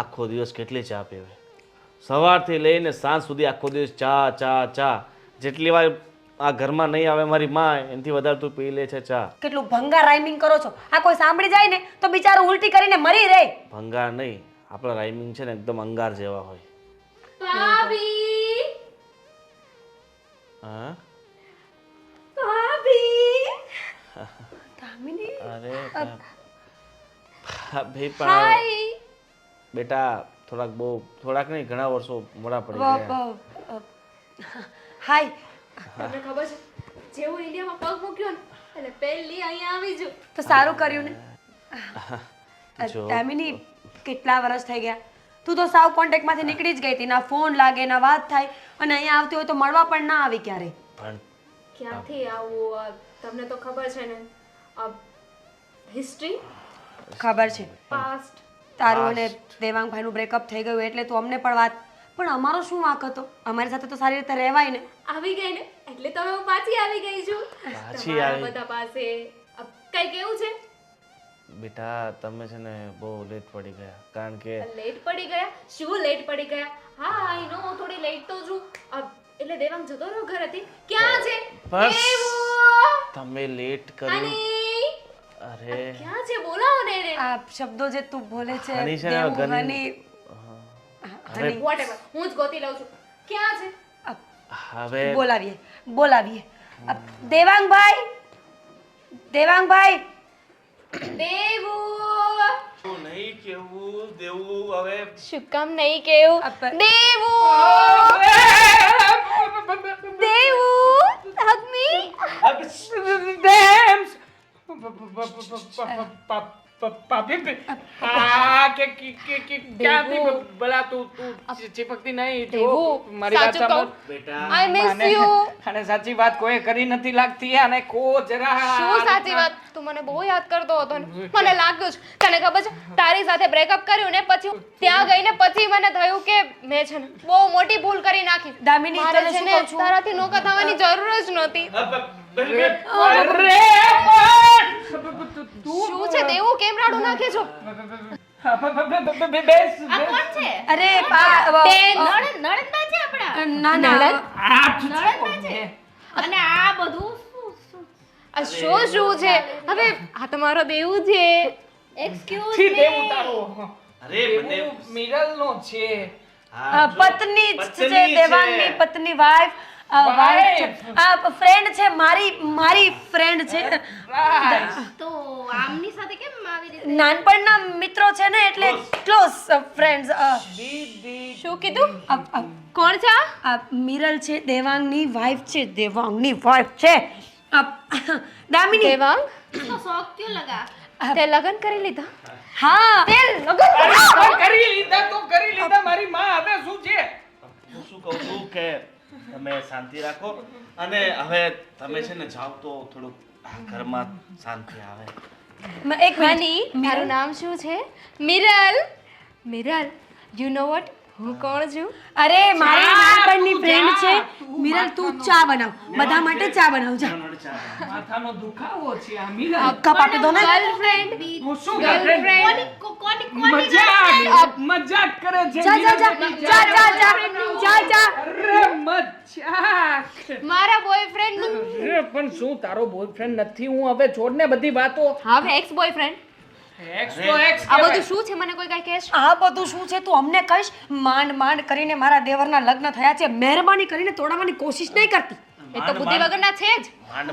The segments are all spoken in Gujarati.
આખો દિવસ કેટલી ચા પીવે? સવારથી લઈને સાંજ સુધી આખો દિવસ ચા ચા ચા. જેટલી વાર આ ઘરમાં નહીં આવે મારી માં એનાથી વધારે તું પી લે છે ચા. કેટલું ભંગાર રાઇમિંગ કરો છો. આ કોઈ સાંભળી જાય ને તો બિચારો ઉલટી કરીને મરી રહે. ભંગાર નહીં, આપણા રાઇમિંગ છે ને એકદમ અંગાર જેવા હોય. ભાભી હા ભાભી દામિની અરે ભાઈ પણ બેટા થોડાક નહીં ઘણા વર્ષો મોડા પડી ગયા. હાય. તમને ખબર છે જેવું ઇન્ડિયામાં પગ મૂક્યો ને એટલે પહેલી અહીંયા આવી જો. તો સારું કર્યું ને. જો. દામિની કેટલા વર્ષ થઈ ગયા? તું તો સાવ કોન્ટેક્ટમાંથી નીકળી જ ગઈ હતી. ના ફોન લાગે ના વાત થાય અને અહીંયા આવતી હોય તો મળવા પણ ના આવી ક્યારે. પણ ક્યાંથી આવું તમને તો ખબર છે ને હિસ્ટ્રી ખબર છે પાસ્ટ. તારું અને દેવાંગભાઈનું બ્રેકઅપ થઈ ગયું એટલે તું અમને પણ વાત, પણ અમારો શું વાંક હતો? અમારી સાથે તો સારી રીતે રહેવાય ને. આવી ગઈ ને એટલે તમે હું પાછી આવી ગઈ છું. પાછી તમારા આવી? બધા પાસે કઈ કેવું છે? બેટા તમે છે ને બહુ લેટ પડી ગયા કારણ કે લેટ પડી ગયા? શું લેટ પડી ગયા? હા આઈ નો થોડી લેટ તો છું. એટલે દેવાંગ જતો રહ્યો ઘરેથી. ક્યાં છે? બસ. દેવો! તમે લેટ કર્યું. હની! અરે ક્યાં છે? બોલાવો ને એને. આ શબ્દો જે તું બોલે છે હની છે ને દેવું, ગની- હની, અરે Whatever. હું જ ગોતી લઉં છું. ક્યાં છે? હવે બોલાવીએ. દેવાંગભાઈ, દેવાંગભાઈ. દેવો! નહીં કેવું દેવું હવે શું કામ નહીં કેવું? દેવો! દેવો! hug me. ચીપકતી નહીં દેવું, મારી વાત સાચું કહું? સાંભળ બેટા I miss you. અને સાચી વાત કોઈ કરી નથી લાગતી અને કો જરા શું સાચી વાત? તું મને બહુ યાદ કરતો હતો ને મને લાગ્યું જ. તને ખબર છે તારી સાથે બ્રેકઅપ કર્યું ને પછી હું ત્યાં ગઈ ને પછી મને થયું કે મેં છે ને બહુ મોટી ભૂલ કરી નાખી. દામિની, મારે તને છે શું ને કહું છું? તારાથી નોકા થવાની જરૂર જ નહોતી. શું છે દેવું કેમ રાડું નાખે છો? આ કોણ છે? અરે નણંદબા છે આપણા. ના નણંદબા છે. અને આ બધું આ શું છે? હવે આ તમારો દેવું છે. એક્સક્યુઝ થી મી. દેવું તારો અરે મને મિરલ નો છે પત્ની જ છે, પત્ની છે. દેવાંગની પત્ની, વાઇફ. આ ફ્રેન્ડ છે, મારી ફ્રેન્ડ છે. તો આમની સાથે કેમ આવી રીતે? નાનપણના મિત્રો છે ને એટલે ક્લોઝ ફ્રેન્ડ્સ. દીદી શું કીધું? કોણ છે આ? આ મિરલ છે, દેવાંગની વાઇફ છે, દેવાંગની વાઇફ છે. દામિની. દેવાંગ તો શોખ ક્યું લગા? તે લગન કરી લીધા? હા, તે લગન કરી લીધા મારી માં. હવે શું છે? હું શું કહું છું કે તમે શાંતિ રાખો અને હવે તમે છે ને જાઓ તો થોડુંક આ ઘરમાં શાંતિ આવે. એક મિનિટ. હની તારું નામ શું છે? મિરલ. મિરલ યુ નો વોટ હું કોણ છું? અરે મારી નાનપણની ફ્રેન્ડ છે મિરલ. તું ચા બનાવ, બધા માટે ચા બનાવ. જા, માથાનો દુખાવો છે આ મિરલ. કપ આપી દો ને. ગર્લફ્રેન્ડ. હું શું ગર્લફ્રેન્ડ. મજાક કરે છે જા જા જા મિરલ. જા જા જા જા જા. અરે મજાક. મારા બોયફ્રેન્ડ. અરે પણ શું તારો બોયફ્રેન્ડ નથી? હું હવે છોડ ને બધી વાતો. હવે એક્સ બોયફ્રેન્ડ. એક્સ તો એક્સ આ બધું શું છે મને કોઈ કઈ કહેશ? આ બધું શું છે તું અમને કહીશ? માંડ કરીને મારા દેવરના લગ્ન થયા છે. મહેરબાની કરીને તોડવાની કોશિશ નહીં કરતી. એ તો બુદ્ધિ વગરના છે જ.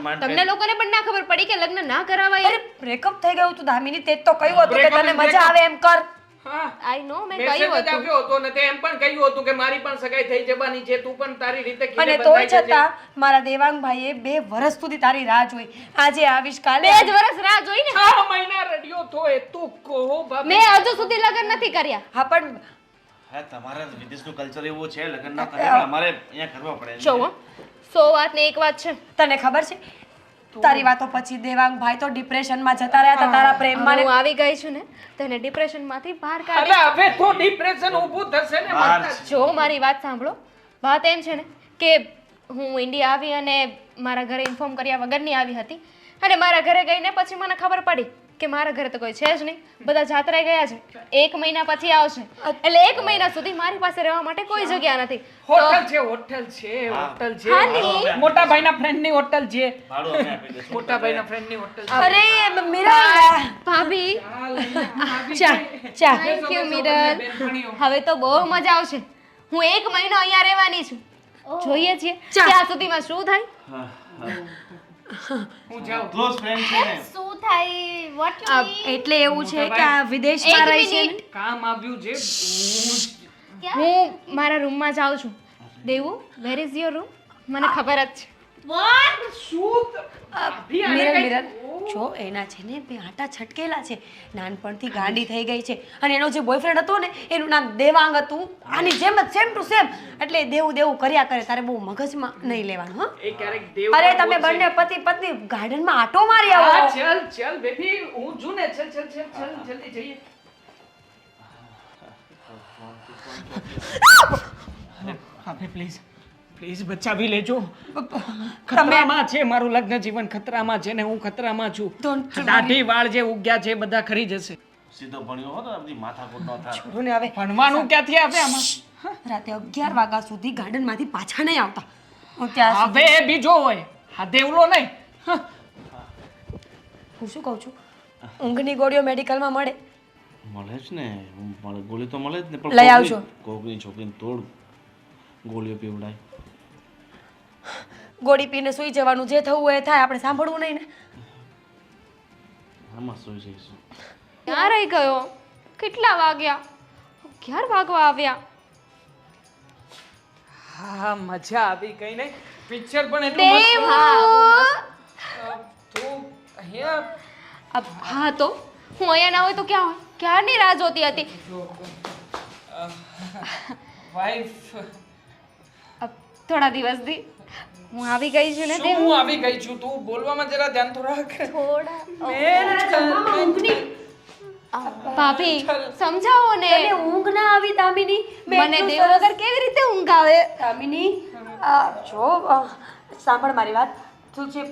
માંડ તમને લોકોને પણ ના ખબર પડી કે લગ્ન ના કરાવાય. અરે બ્રેકઅપ થઈ ગયું તું દામિની, તે જ તો કહ્યું હતું કે તને મજા આવે એમ કર. હા આઈ નો મેં મેસેજ કહ્યું જ હતું. આપ્યો હતો ને તે એમ પણ કહ્યું હતું કે મારી પણ સગાઈ થઈ જવાની છે, તું પણ તારી રીતે અને ખીલે તોય બંધાઈ જજે. છતાં મારા દેવાંગભાઈએ 2 વર્ષ સુધી તારી રાહ જોઈ. આજે આવીશ કાલે. 2 જ વર્ષ રાહ જોઈને 6 મહિના રડ્યો તો એ તું કહો ભાભી. મેં હજુ સુધી લગ્ન નથી કર્યા. હા પણ હા તમારા વિદેશનું કલ્ચર એવું છે લગ્ન ના કરે પણ અમારે અહીંયા કરવા પડે છે. જો હો 100 વાત ને એક વાત છે. તને ખબર છે તારી વાતો પછી દેવાંગભાઈ તો ડિપ્રેશનમાં જતા રહ્યા હતા તારા પ્રેમમાં ને. હું આવી ગઈ છું ને તેને ડિપ્રેશન માંથી બહાર અરે કાઢી. હવે તો ડિપ્રેશન ઊભું થશે ને બહાર માતા. છે. જો મારી વાત સાંભળો. વાત એમ છે ને કે હું ઇન્ડિયા આવી અને મારા ઘરે ઇન્ફોર્મ કર્યા વગરની આવી હતી અને મારા ઘરે ગઈને પછી મને ખબર પડી કે મારા ઘરે તો કોઈ છે જ નહીં, બધા જાત્રાએ ગયા છે, 1 મહિના પછી આવશે, એટલે 1 મહિના સુધી મારી પાસે રહેવા માટે કોઈ જગ્યા નથી. હોટલ છે હોટલ છે હા નહીં. મોટા ભાઈના ફ્રેન્ડ ની હોટલ છે ભાડું અમે આપી દઈશું. મોટા ભાઈના ફ્રેન્ડ ની હોટલ છે અરે મિરલ ભાભી ચા ચા થેન્ક યુ મિરલ. હવે તો બહુ મજા આવશે. હું 1 મહિનો અહીંયા રહેવાની છું. જોઈએ છીએ ત્યાં સુધીમાં શું થાય. હા, હા. હું જાઉં Close friend છે ને. શું થાય વોટ એટલે એવું છે કે આ વિદેશમાં રહે છે ને? કામ આવ્યું છે હું મારા રૂમમાં જાઉં છું. દેવું વેર ઇઝ યોર રૂમ? મને ખબર જ છે. મિરલ જો એના છે ને બે આટા છટકેલા છે, નાનપણથી ગાંડી થઈ ગઈ છે, અને એનો જે બોયફ્રેન્ડ હતો ને એનું નામ દેવાંગ હતું. આની જેમ જ સેમ ટુ સેમ. એટલે દેવું કર્યા કરે. તારે બહુ મગજમાં નહીં લેવાનું. હા એ ક્યારેક દેવ અરે તમે બંને પતિ પત્ની ગાર્ડનમાં આટો મારી આવો. ચાલ બેબી હું છું ને ચલ જલ્દી જઈએ અરે પ્લીઝ બચાવી લેજો. ખતરામાં છે મારું લગ્ન જીવન, ખતરામાં છે ને હું ખતરામાં છું. દાઢી વાળ જે ઉગ્યા છે બધા ખરી જશે. સીધો ભણ્યો હોત ને આ બધી માથાકૂટ ન થાય. છોડો ને હવે. ભણવાનું ક્યાંથી આવે આમાં? રાતે 11 વાગ્યા સુધી ગાર્ડનમાંથી પાછા નહીં આવતા. હું ત્યાં હવે એ બીજો હોય, હા દેવલો નહીં. હું શું કહું છું, ઊંઘની ગોળીઓ મેડિકલમાં મળે. મળે જ ને, મળે ગોળી તો મળે જ ને, પણ લઈ આવજો. કોકની છોકરીને તોડ ગોળીઓ પીવડાય. ગોળી પીને સૂઈ જવાનું, જે થવું હોય એ થાય, આપણે સાંભળવું નહીં ને. આમાં શું જઈશું? ક્યાં રહી ગયો? કેટલા વાગ્યા? 11 વાગવા આવ્યા. હા મજા આવી કઈ નહીં. પિક્ચર પણ એટલું મસ્ત. તું અહીંયા હા તો હું અહીંયા ના હોય તો ક્યાં હોય? ક્યારની રાહ જોતી હતી. વાઈફ થોડા દિવસથી હું આવી ગઈ છું ને તે હું આવી ગઈ છું. તું બોલવામાં જરા ધ્યાન તો રાખ. ભાભી સમજાવો ને. તને ઊંઘ ના આવી દામિની? મને દેવ વગર કેવી રીતે ઊંઘ આવે? દામિની જો સાંભળ મારી વાત. તું જે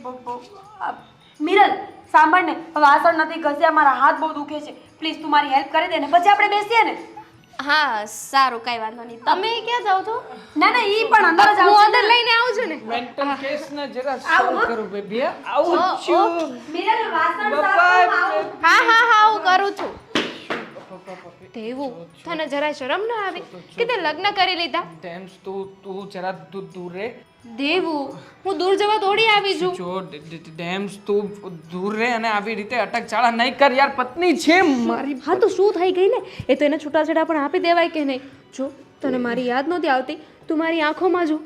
મિરલ સાંભળ ને, વાસણ નથી ઘસ્યા, મારા હાથ બહુ દુખે છે. પ્લીઝ તું મારી હેલ્પ કરી દે ને પછી આપણે બેસીએ ને. હા સારું કઈ વાંધો નહીં. તમે ક્યાં જાવ છો? ના ઈ પણ અંદર જ હું આવશે. અંદર લઈને આવું છું ને. મેન્ટલ કેસ ને જરા સોલ્વ કરું બેબી. આવું છું. મિરલ વાસણ સાફ કર, આવું. હા હું કરું છું. દેવું તને જરા શરમ ના આવી કે તે લગ્ન કરી લીધા? ડેમ્સ તું જરા દૂર રે. દેવું હું દૂર જવા દોડી આવી છું. જો ડેમ્સ તું દૂર રે અને આવી રીતે અટકચાળા નહીં કર યાર. પત્ની છે મારી. હા તો શું થઈ ગઈ ને, એ તો એને છૂટાછેડા પણ આપી દેવાય કે નહીં. જો તને મારી યાદ નહોતી આવતી, તું મારી આંખોમાં જો.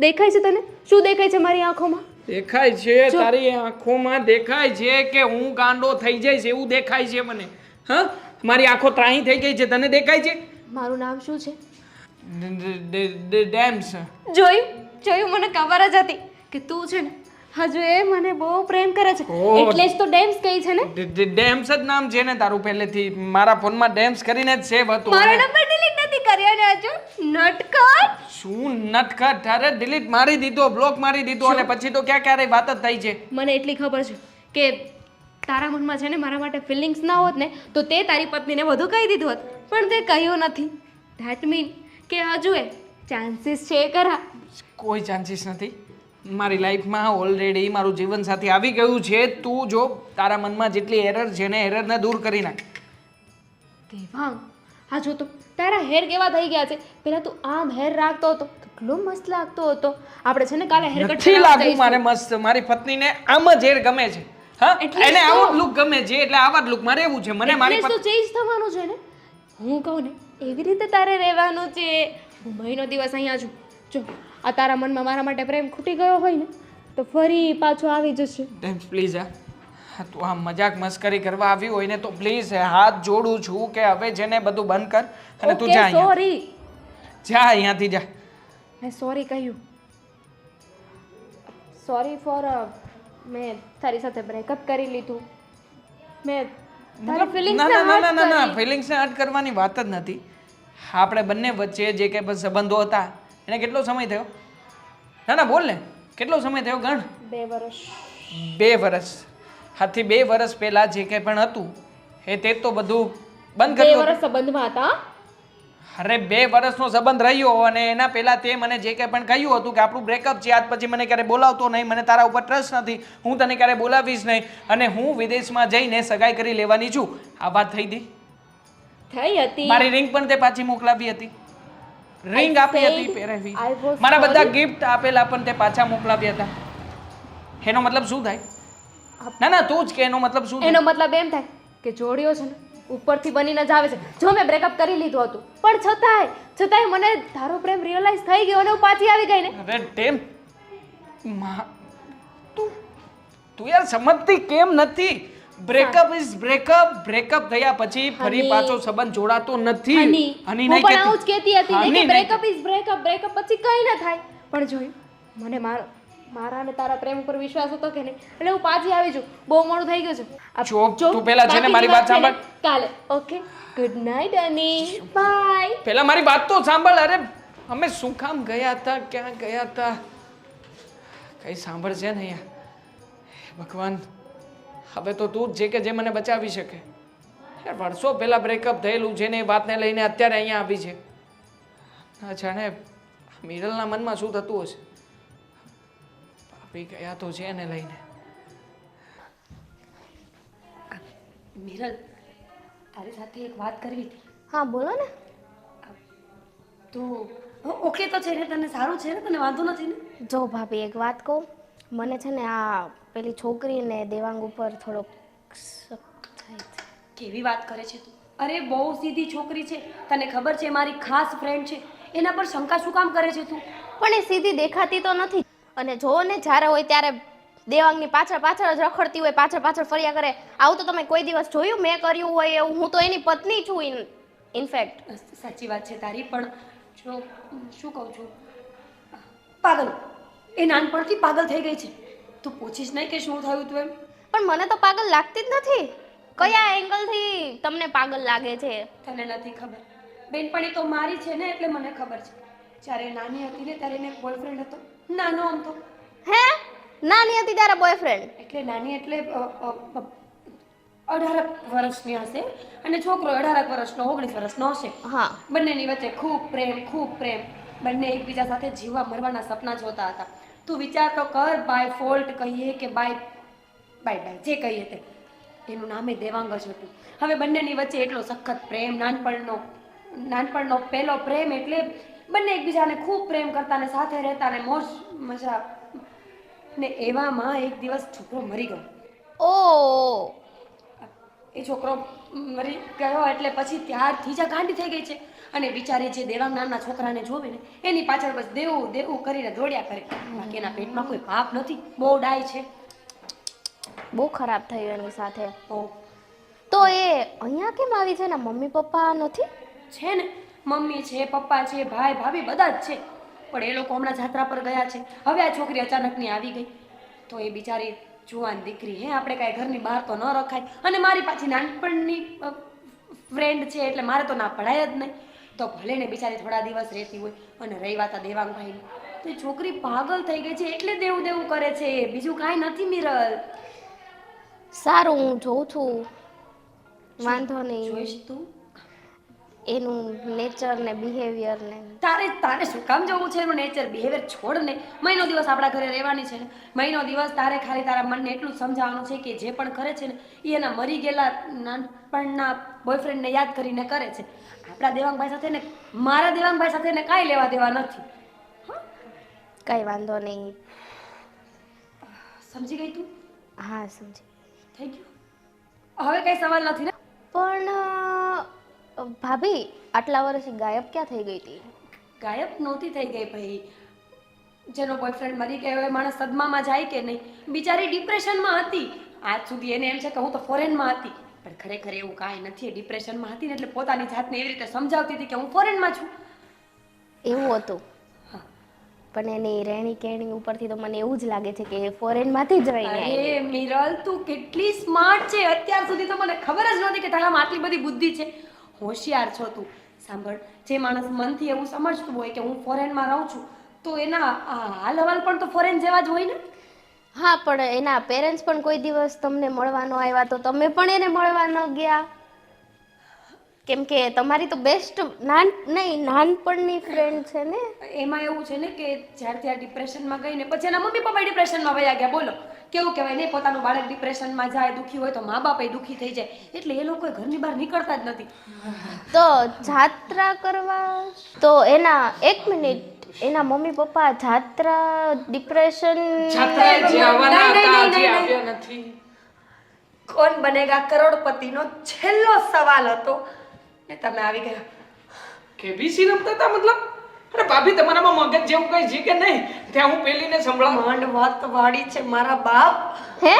દેખાય છે તને? શું દેખાય છે મારી આંખોમાં? દેખાય છે તારી આંખોમાં, દેખાય છે કે હું ગાંડો થઈ જઈશ એવું દેખાય છે મને. હા મારી આંખો ત્રાહી થઈ ગઈ છે, તને દેખાય છે? મારું નામ શું છે? ડેમ્સ. જોયું મને ખબર જ હતી કે તું છે ને હજુ એ મને બહુ પ્રેમ કરે છે, ઓહ. એટલે જ તો ડેમ્સ કહી છે ને. ડેમ્સ જ નામ છે ને તારું પહેલેથી? મારા ફોનમાં ડેમ્સ કરીને જ સેવ હતું. મારો નંબર ડિલીટ નથી કર્યો ને હજુ? નટખટ. શું નટખટ? અરે ડિલીટ મારી દીધો, બ્લોક મારી દીધો, અને પછી તો ક્યારેય વાત જ થઈ છે. મને એટલી ખબર છે કે તારા મનમાં છે ને મારા માટે ફિલિંગ્સ ના હોત ને તો તે તારી પત્નીને બધું કહી દીધું હોત, પણ તે કહ્યું નથી. ધેટ મીન કે હજુ એ ચાન્સીસ છે ખરા? કોઈ ચાન્સીસ નથી મારી લાઈફમાં. ઓલરેડી મારું જીવનસાથી આવી ગયું છે. તું જો તારા મનમાં જેટલી એરર છે ને એરરને દૂર કરી નાખ. દેવાંગ હા જો તો તારા હેર કેવા થઈ ગયા છે. પહેલા તું આમ હેર રાખતો હતો, કેટલો મસ્ત લાગતો હતો. આપણે છે ને કાલે હેર કટ નથી લાગુ મારે મસ્ત. મારી પત્નીને આમ જ હેર ગમે છે. હા એટલે એને જ આવો તો. લુક ગમે છે, એટલે આવા જ લુકમાં રહેવું છે. મને મારી તો ચેન્જ થવાનું છે ને. હું કહું ને એવી રીતે તારે રહેવાનું છે. હું મહિનો દિવસ અહીંયા છું. જો આ તારા મનમાં મારા માટે પ્રેમ ખૂટી ગયો હોય ને તો ફરી પાછો આવી જશે. ડેમ્સ પ્લીઝ હા તું આ મજાક મસ્કરી કરવા આવી હોય ને તો પ્લીઝ હાથ જોડું છું કે હવે જેને બધું બંધ કર અને તું જા અહીંયા. સોરી. જા અહીંયાથી જા. મેં સોરી કહ્યું. સોરી ફોર મેં તારી સાથે બ્રેકઅપ કરી લીધું. મેં તારી ફિલિંગ્સ ના ફિલિંગ્સને હર્ટ કરવાની વાત જ નથી. આપણે બંને વચ્ચે જે કંઈ પણ સંબંધો હતા એને કેટલો સમય થયો? ના બોલ ને, કેટલો સમય થયો? ગણ. 2 વર્ષ. 2 વર્ષ. આજથી 2 વર્ષ પહેલા જે કંઈ પણ હતું તે તો બધું બંધ 2 કર્યું વર્ષ સંબંધમાં હતા હં? અરે 2 વર્ષનો સંબંધ રહ્યો અને એના પહેલા તે મને જે કંઈ પણ કહ્યું હતું કે આપણું બ્રેકઅપ છે, આજ પછી મને ક્યારે બોલાવતો નહીં, મને તારા ઉપર ટ્રસ્ટ નથી, હું તને ક્યારે બોલાવીશ નહીં અને હું વિદેશમાં જઈને સગાઈ કરી લેવાની છું. આ વાત થઈ હતી. થઈ હતી. મારી રિંગ પણ તે પાછી મોકલાવી હતી, રિંગ આપી હતી પહેરાવી, I was મારા બધા sorry. ગિફ્ટ આપેલા પણ તે પાછા મોકલાવ્યા હતા. એનો મતલબ શું થાય? ના ના તું જ કે એનો મતલબ શું થાય? એનો મતલબ એમ થાય કે જોડીઓ છે ને ઉપરથી બનીને જ આવે છે. જો મેં બ્રેકઅપ કરી લીધું હતું પણ છતાંય મને તારો પ્રેમ રિયલાઇઝ થઈ ગયો અને હું પાછી આવી ગઈ ને. અરે ટેમ તું યાર સમજતી કેમ નથી? બ્રેકઅપ ઇઝ બ્રેકઅપ થયા પછી ફરી હની. પાછો સંબંધ જોડાતો નથી. હની, હની હું નહીં પણ આવું જ કહેતી હતી ને હની કે નહીં બ્રેકઅપ ઇઝ બ્રેકઅપ પછી કંઈ ન થાય. પણ જોયું મને મારા અને તારા પ્રેમ ઉપર વિશ્વાસ હતો કે નહીં એટલે હું પાછી આવી છું. બહુ મોડું થઈ ગયું છે. આ ચૂપ, જો, તું પહેલા છે ને મારી વાત બાકીની સાંભળ. છે ને કાલે. Okay, good night Ani, bye. પહેલા મારી વાત તો સાંભળ. અરે અમે શું કામ ગયા હતા, ક્યાં ગયા હતા, કઈ સાંભળ છે ને યાર. હે ભગવાન, હવે તો તું જ છે કે જે મને બચાવી શકે. યાર વર્ષો પહેલા બ્રેકઅપ થયેલું છે ને એ વાતને લઈને અત્યારે અહીંયા આવી છે. ના જાણે મિરલના મનમાં શું થતું હશે. ભાભી ગયા તો છે એને લઈને. મિરલ, તારી સાથે એક વાત કરવી હતી. હા બોલો ને. તું ઓકે તો છે ને? તને સારું છે ને? તને વાંધો નથી ને? જો ભાભી એક વાત કહું, મને છે ને આ પેલી છોકરીને દેવાંગ ઉપર થોડોક શક થાય છે. કેવી વાત કરે છે તું? અરે બહુ સીધી છોકરી છે, તને ખબર છે, મારી ખાસ ફ્રેન્ડ છે. એના પર શંકા શું કામ કરે છે તું? પણ એ સીધી દેખાતી તો નથી. અને જો ને જ્યારે હોય ત્યારે દેવાંગની પાછળ જ રખડતી હોય, પાછળ ફર્યા કરે. આવું તો તમે કોઈ દિવસ જોયું મેં કર્યું હોય એવું? હું તો એની પત્ની છું ઇનફેક્ટ. સાચી વાત છે તારી, પણ જો શું કહું છું, પાગલ, એ નાનપણથી પાગલ થઈ ગઈ છે. તું પૂછીશ નહીં કે શું થયું તું એમ? પણ મને તો પાગલ લાગતી જ નથી. કયા એંગલથી તમને પાગલ લાગે છે? તને નથી ખબર. બેનપણી તો મારી છે ને એટલે મને ખબર છે. જ્યારે નાની હતી ને ત્યારે એને બોયફ્રેન્ડ હતો, નાનો અમથો. હે? નાની હતી ત્યારે બોયફ્રેન્ડ? એટલે નાની એટલે 18 વર્ષની હશે અને છોકરો 18 વર્ષનો 19 વર્ષનો હશે. હા. બંનેની વચ્ચે ખૂબ પ્રેમ. બંને એકબીજા સાથે જીવવા મરવાના સપના જોતા હતા. તું વિચાર તો કર, બાય ફોલ્ટ કહીએ કે બાય જે કહીએ તે, એનું નામે દેવાંગ જ હતું. હવે બંનેની વચ્ચે એટલો સખત પ્રેમ, નાનપણનો પહેલો પ્રેમ, એટલે બંને એકબીજાને ખૂબ પ્રેમ કરતા ને સાથે રહેતા ને મોજ મજા. ને એવામાં એક દિવસ છોકરો મરી ગયો. ઓ એ છોકરો મરી ગયો એટલે પછી ત્યારથી જ ગાંડી થઈ ગઈ છે. અને બિચારી જે દેવાંગ નામના છોકરાને જોવે ને એની પાછળ બસ દેવું કરીને દોડ્યા કરે. બાકી એના પેટમાં કોઈ પાપ નથી, બહુ ડાય છે. બહુ ખરાબ થયું એની સાથે. ઓ તો એ અહીંયા કેમ આવી છે? ને મમ્મી પપ્પા નથી? છે ને, મમ્મી છે, પપ્પા છે, ભાઈ ભાભી બધા જ છે. પણ એ લોકો હમણાં જાત્રા પર ગયા છે. હવે આ છોકરી અચાનકની આવી ગઈ તો એ બિચારી જુવાન દીકરી, હે, આપણે કાંઈ ઘરની બહાર તો ન રખાય. અને મારી પાછી નાનપણની ફ્રેન્ડ છે એટલે મારે તો ના પડાય જ નહીં. તો ભલે ને બિચારી થોડા દિવસ રહેતી હોય. અને રહી વાત આ દેવાંગભાઈની, તો એ છોકરી પાગલ થઈ ગઈ છે એટલે દેવું કરે છે, બીજું કાંઈ નથી મિરલ. સારું, હું જોઉં છું, વાંધો નહીં. જોઈશ તું? એનું નેચર ને બિહેવિયર ને. તારે શું કામ જવું છે એનું નેચર બિહેવિયર? છોડ ને. મહિનો દિવસ આપણા ઘરે રહેવાની છે ને, મહિનો દિવસ તારે ખાલી તારા મનને એટલું સમજાવવાનું છે કે જે પણ કરે છે ને એ એના મરી ગયેલા નાનપણના બોયફ્રેન્ડને યાદ કરીને કરે છે. આપણા દેવાંગભાઈ સાથે ને મારા દેવાંગભાઈ સાથે ને કાંઈ લેવા દેવા નથી. કઈ વાંધો નહીં. સમજી ગઈ તું? હા સમજી. થઈ ગયું? હવે કઈ સવાલ નથી ને? પણ ભાભી આટલા વર્ષથી ગાયબ ક્યાં થઈ ગઈ હતી? ગાયબ નહોતી થઈ ગઈ ભાઈ. જેનો બોયફ્રેન્ડ મરી ગયો એ માણસ સદમામાં જાય કે નહીં? બિચારી ડિપ્રેશનમાં હતી. આજ સુધી એને એમ છે કે હું તો ફોરેનમાં હતી, પણ ખરેખર એવું કાંઈ નથી. એ ડિપ્રેશનમાં હતી ને એટલે પોતાની જાતને એવી રીતે સમજાવતી હતી કે હું ફોરેનમાં છું. એવું હતું? પણ એની રહેણી કહેણી ઉપરથી તો મને એવું જ લાગે છે કે ફોરેનમાંથી જ રહીને આવી. અરે મિરલ, તું કેટલી સ્માર્ટ છે! અત્યાર સુધી તો મને ખબર જ નહોતી કે તારામાં આટલી બધી બુદ્ધિ છે. હોશિયાર છો તું. સાંભળ, જે માણસ મનથી એવું સમજતું હોય કે હું ફોરેનમાં રહું છું તો એના હાલ હવાલ પણ તો ફોરેન જેવા જ હોય ને. હા પણ એના પેરેન્ટ્સ પણ કોઈ દિવસ તમને મળવા ન આવ્યા તો તમે પણ એને મળવા ન ગયા કેમ કે તમારી તો બેસ્ટ નાનપણની ફ્રેન્ડ છે ને. એમાં એવું છે ને કે જ્યારથી આ ડિપ્રેશનમાં ગઈ ને પછી એના મમ્મી પપ્પા ડિપ્રેશનમાં વયા ગયા. બોલો કેવું કહેવાય ને, પોતાનું બાળક ડિપ્રેશનમાં જાય, દુઃખી હોય તો મા બાપે દુઃખી થઈ જાય, એટલે એ લોકો ઘરની બહાર નીકળતા જ નથી. તો જાત્રા કરવા તો એના 1 મિનિટ એના મમ્મી પપ્પા જાત્રા ડિપ્રેશન છાત્રાએ જે આવવાના નહીં, હતા નહીં, હજી નહીં, આવ્યા નથી. કોણ બનેગા કરોડપતિનો છેલ્લો સવાલ હતો ને તમે આવી ગયા. કેબીસી રમતા હતા મતલબ? અરે ભાભી તમારામાં મગજ જેવું કઈ છે કે નહીં? ત્યાં હું પેલીને સંભળાવું. માંડ વાત વાળી છે મારા બાપ. હે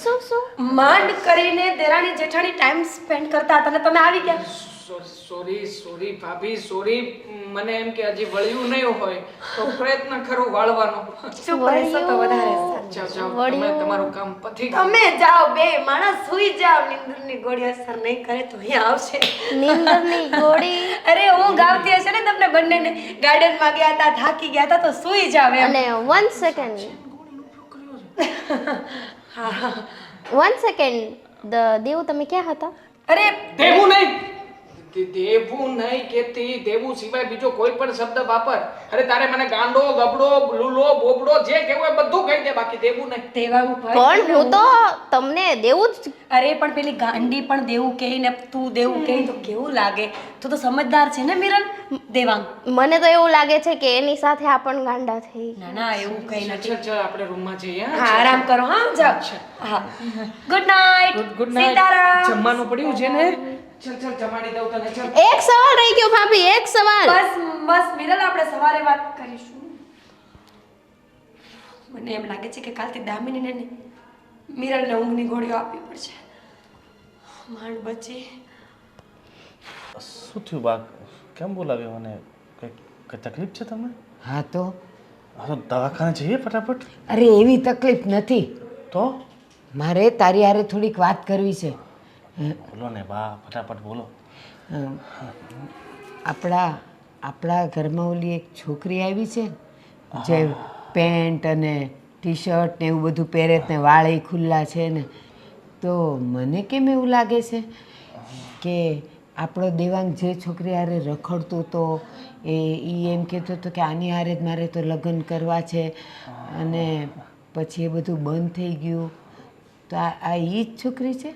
શું માંડ કરીને દેરાણી જેઠાણી ટાઈમ સ્પેન્ડ કરતા હતા ને તમે આવી ગયા. સોરી ભાભી સોરી. મને એમ કે હજી વળ્યું નહીં હોય તો પ્રયત્ન ખરો વાળવાનો. ચૂપ રહેશો તો વધારે સારું. જાઓ તમે તમારું કામ પતી ગયું. તમે જાઓ, બે માણસ સુઈ જાઓ. નિંદરની ગોળી અસર નહીં કરે તો અહીંયા આવશે. નીંદરની ગોળી અરે હું ગાવતી હશે ને તમને બંનેને. ગાર્ડનમાં ગયા હતા, થાકી ગયા હતા તો સુઈ જાવ એમ. અને 1 સેકન્ડ 1 સેકન્ડ દેવ તમે ક્યાં હતા? અરે દેવું નહીં. દેવું નહીં કેતી. દેવું સિવાય બીજો કોઈ પણ શબ્દ વાપર. અરે તારે મને ગાંડો, ગબડો, લુલો, બોબડો જે કહેવું એ બધું કહી દે, બાકી દેવું નહીં. દેવાનું ભાઈ. પણ હું તો તમને દેવું જ. અરે પણ પેલી ગાંડી પણ દેવું કહે ને તું દેવું કહે તો કેવું લાગે? તું તો સમજદાર છે ને મિરન. દેવાંગ મને તો એવું લાગે છે કે એની સાથે આ પણ ગાંડા થઈ. ના ના એવું કઈ નથી. ચાલ ચાલ આપણે રૂમમાં જઈએ. હા આરામ કરો. હા જાઓ. હા good night. Good night. Sitaram. જમવાનું પડ્યું છે ને? ચાલ ચાલ જમાડી દઉં તને. ચાલ. એક સવાલ રહી ગયો ભાભી, એક સવાલ. બસ મિરલ આપણે સવારે વાત કરીશું. મને એમ લાગે છે કે કાલથી દામિનીને ને મિરલને ઊંઘની ગોળીઓ આપવી પડશે. માંડ બચી. શું થયું બા? કેમ બોલાવ્યો મને? કઈ તકલીફ છે તમને? હા તો હા તો દવાખાને જઈએ ફટાફટ. અરે એવી તકલીફ નથી. તો મારે તારી હારે થોડીક વાત કરવી છે. બોલો ને બા, ફટાફટ બોલો. આપણા ઘરમાં ઓલી એક છોકરી આવી છે જે પેન્ટ અને ટી શર્ટ ને એવું બધું પહેરે ને વાળ ય ખુલ્લા છે ને, તો મને કેમ એવું લાગે છે કે આપણો દેવાંગ જે છોકરી હારે રખડતો હતો એ એમ કહેતો હતો કે આની હારે જ મારે તો લગ્ન કરવા છે, અને પછી એ બધું બંધ થઈ ગયું. તો આ એ જ છોકરી છે?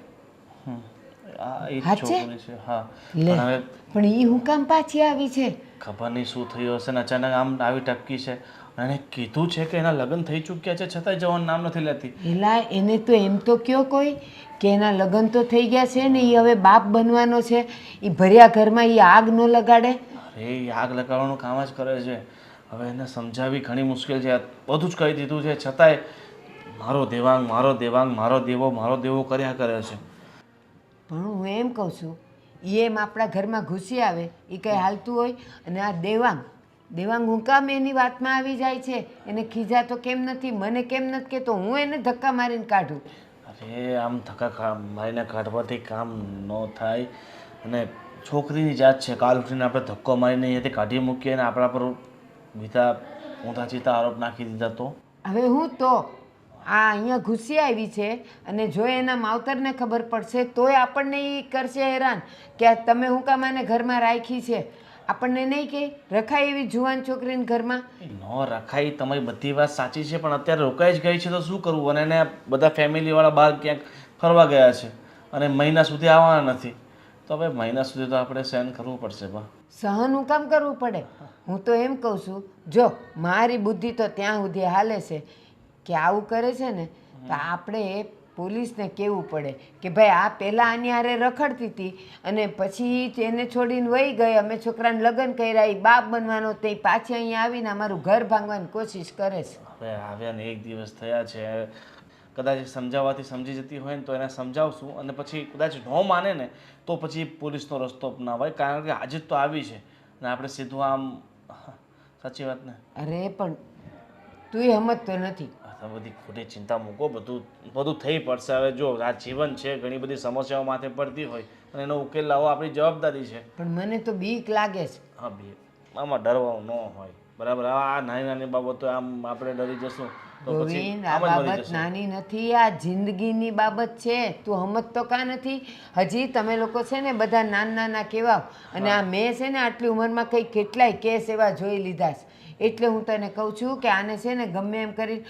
આ એ જ હા છે? છોકરી છે. હા લે પણ હવે પણ એ હું કામ પાછી આવી છે? ખબર નહીં શું થયું હશે ને અચાનક આમ આવી ટપકી છે. અને એને કીધું છે કે એના લગ્ન થઈ ચૂક્યા છે છતાંય જવાનું નામ નથી લેતી. એલા એને તો એમ તો કયો કોઈ કે એના લગ્ન તો થઈ ગયા છે ને, એ હવે બાપ બનવાનો છે. એ ભર્યા ઘરમાં એ આગ ન લગાડે? અરે એ આગ લગાડવાનું કામ જ કરે છે. હવે એને સમજાવી ઘણી મુશ્કેલ છે. બધું જ કહી દીધું છે છતાંય મારો દેવાંગ, મારો દેવાંગ, મારો દેવો, મારો દેવો કર્યા કરે છે. પણ હું એમ કહું છું, એ એમ આપણા ઘરમાં ઘૂસી આવે એ કંઈ હાલતું હોય? અને આ દેવાંગ હું કામ એની વાતમાં આવી જાય છે? એને ખીજા તો કેમ નથી? મને કેમ નથી કહેતો? હું એને ધક્કા મારીને કાઢું. અરે આમ ધક્કા મારીને કાઢવાથી કામ ન થાય. અને છોકરીની જાત છે, કાલ ઉઠીને આપણે ધક્કો મારીને અહીંયાથી કાઢી મૂકીએ અને આપણા પર બીજા ઊંધા ચીતા આરોપ નાખી દીધા તો? હવે હું તો આ અહીંયા ઘૂસી આવી છે, અને જો એના માવતરને ખબર પડશે તોય આપણને એ કરશે હેરાન કે આ તમે હું કામ આને ઘરમાં રાખી છે. આપણને નહીં કે રખાય એવી જુવાન છોકરીને ઘરમાં? ન રખાય, તમારી બધી વાત સાચી છે, પણ અત્યારે રોકાઈ જ ગઈ છે તો શું કરવું? અને એને બધા ફેમિલીવાળા બહાર ક્યાંક ફરવા ગયા છે અને મહિના સુધી આવવાના નથી, તો હવે મહિના સુધી તો આપણે સહન કરવું પડશે. બા સહન હું કામ કરવું પડે? હું તો એમ કહું છું, જો મારી બુદ્ધિ તો ત્યાં સુધી હાલે છે કે આવું કરે છે ને તો આપણે પોલીસને કહેવું પડે કે ભાઈ આ પહેલાં આની હારે રખડતી હતી અને પછી એને છોડીને વહી ગઈ, અમે છોકરાને લગ્ન કર્યા, એ બાપ બનવાનો, તે પાછી અહીંયા આવીને અમારું ઘર ભાંગવાની કોશિશ કરે છે. હવે આવ્યા ને 1 દિવસ થયા છે, કદાચ સમજાવવાથી સમજી જતી હોય ને તો એને સમજાવશું, અને પછી કદાચ ન માને ને તો પછી પોલીસનો રસ્તો અપનાવાય, કારણ કે આજે તો આવી છે અને આપણે સીધું આમ. સાચી વાત ને? અરે પણ તું સમજતો નથી. આ બધી ખોટી ચિંતા મૂકો, બધું થઈ પડશે. હવે જો આ જીવન છે, ઘણી બધી સમસ્યાઓ માથે પડતી હોય અને એનો ઉકેલ લાવવો આપણી જવાબદારી છે. પણ મને તો બીક લાગે છે. હા બે આમાં ડરવાનું ન હોય, બરાબર? આ નાની નાની બાબતો આમ આપણે ડરી જશું તો પછી ગોવિંદ આ આમ જ મરી બાબત જશે. નાની નથી, આ જિંદગીની બાબત છે. તું સમજતો કા નથી? હજી તમે લોકો છે ને બધા નાના નાના કેવા, અને આ મેં છે ને આટલી ઉંમરમાં કંઈ કેટલાય કેસ એવા જોઈ લીધા છે. એટલે હું તને કહું છું કે આને છે ને ગમે એમ કરી,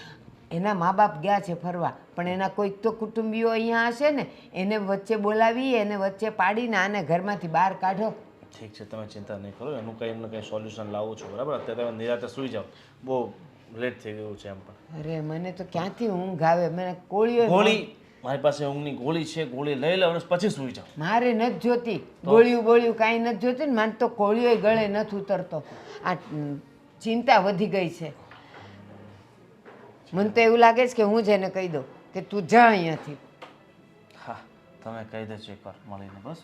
એના મા બાપ ગયા છે ફરવા, પણ એના કોઈક તો કુટુંબીઓ અહીંયા હશે ને, એને વચ્ચે બોલાવી, એને વચ્ચે પાડીને આને ઘરમાંથી બહાર કાઢો. ઠીક છે, તમે ચિંતા નહીં કરો, એનું કંઈ એમને કંઈ સોલ્યુશન લાવું છું, બરાબર? અત્યારે તમે નિરાતે સૂઈ જાઓ, બહુ લેટ થઈ ગયું છે એમ પણ. અરે મને તો ક્યાંથી ઊંઘ આવે, મને કોળીઓ ગોળી મારી પાસે ઊંઘની ગોળી છે, ગોળી લઈ લો અને પછી સૂઈ જાઓ. મારે નથી જોતી ગોળિયું બોળિયું કાંઈ નથી જોતી ને, મને તો કોળિયો ગળે નથી ઉતરતો. આ ચિંતા વધી ગઈ છે. મને તો એવું લાગે છે કે હું જ એને કહી દઉં કે તું જા અહીંયાથી. હા, તમે કહી દેજો એકવાર મળીને બસ.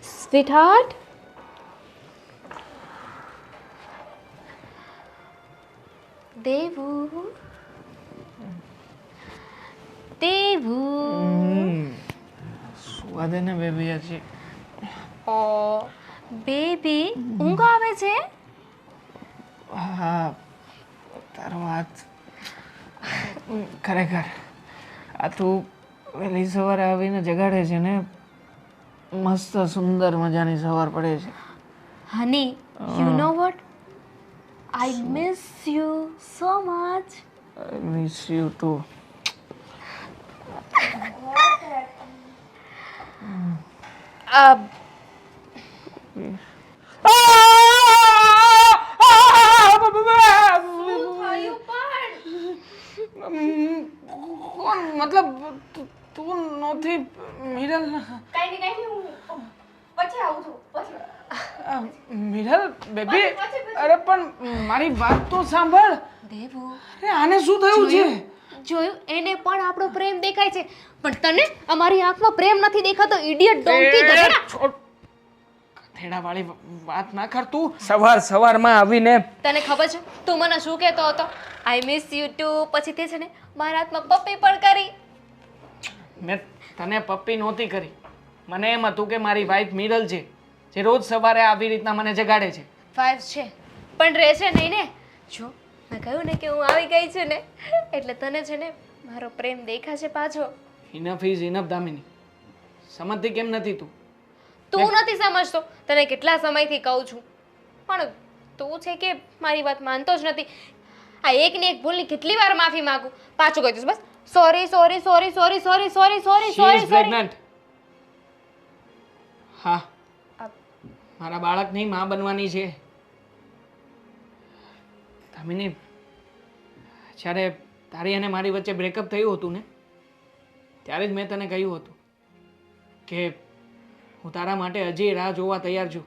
સ્વીટહાર્ટ, દેવુ, દેવુ. સુવા દે ને બેબી હજી. ઓ બેબી, ઊંઘ આવે છે? હા, તારો વાત ખરેખર. આ તું વહેલી સવારે આવીને જગાડે છે ને, મસ્ત સુંદર મજાની સવાર પડે છે. Honey, you know what, I miss you so much. I miss you too. કોણ મતલબ તું નહોતી મિરલ? મિરલ બેબી, અરે પણ મારી વાત તો સાંભળ. દેવુ, અરે આને શું થયું છે? જોયું, એને પણ આપણો પ્રેમ દેખાય છે, પણ તને અમારી આંખમાં પ્રેમ નથી દેખાતો. ઇડિયટ ડોંકી ગધેડા. ગધેડા વાળી વાત ના કર તું. સવારમાં આવીને તને ખબર છે તું મને શું કહેતો હતો? I miss you too. પછી તે છે ને મારા હાથમાં પપ્પી પણ કરી. મેં તને પપ્પી નહોતી કરી. મને એમ હતું કે મારી વાઈફ મિરલ છે, જે રોજ સવારે આવી રીતના મને જગાડે છે. વાઇફ છે પણ રહે છે નહીં ને. જો મેં કહ્યું ને કે હું આવી ગઈ છું ને, એટલે તને છે ને મારો પ્રેમ દેખાશે પાછો. Enough is enough Damini. સમજતી કેમ નથી તું? તું નથી સમજતો, તને કેટલા સમયથી કહું છું, પણ તું છે કે મારી વાત માનતો જ નથી. આ એકની એક ભૂલની કેટલી વાર માફી માંગુ, પાછું કહી દઈશ બસ sorry sorry sorry sorry sorry sorry sorry She is sorry sorry. pregnant. હા, મારા બાળકની માં બનવાની છે. દામિની, જ્યારે તારી અને મારી વચ્ચે બ્રેકઅપ થયું હતું ને, ત્યારે જ મેં તને કહ્યું હતું કે હું તારા માટે હજી રાહ જોવા તૈયાર છું,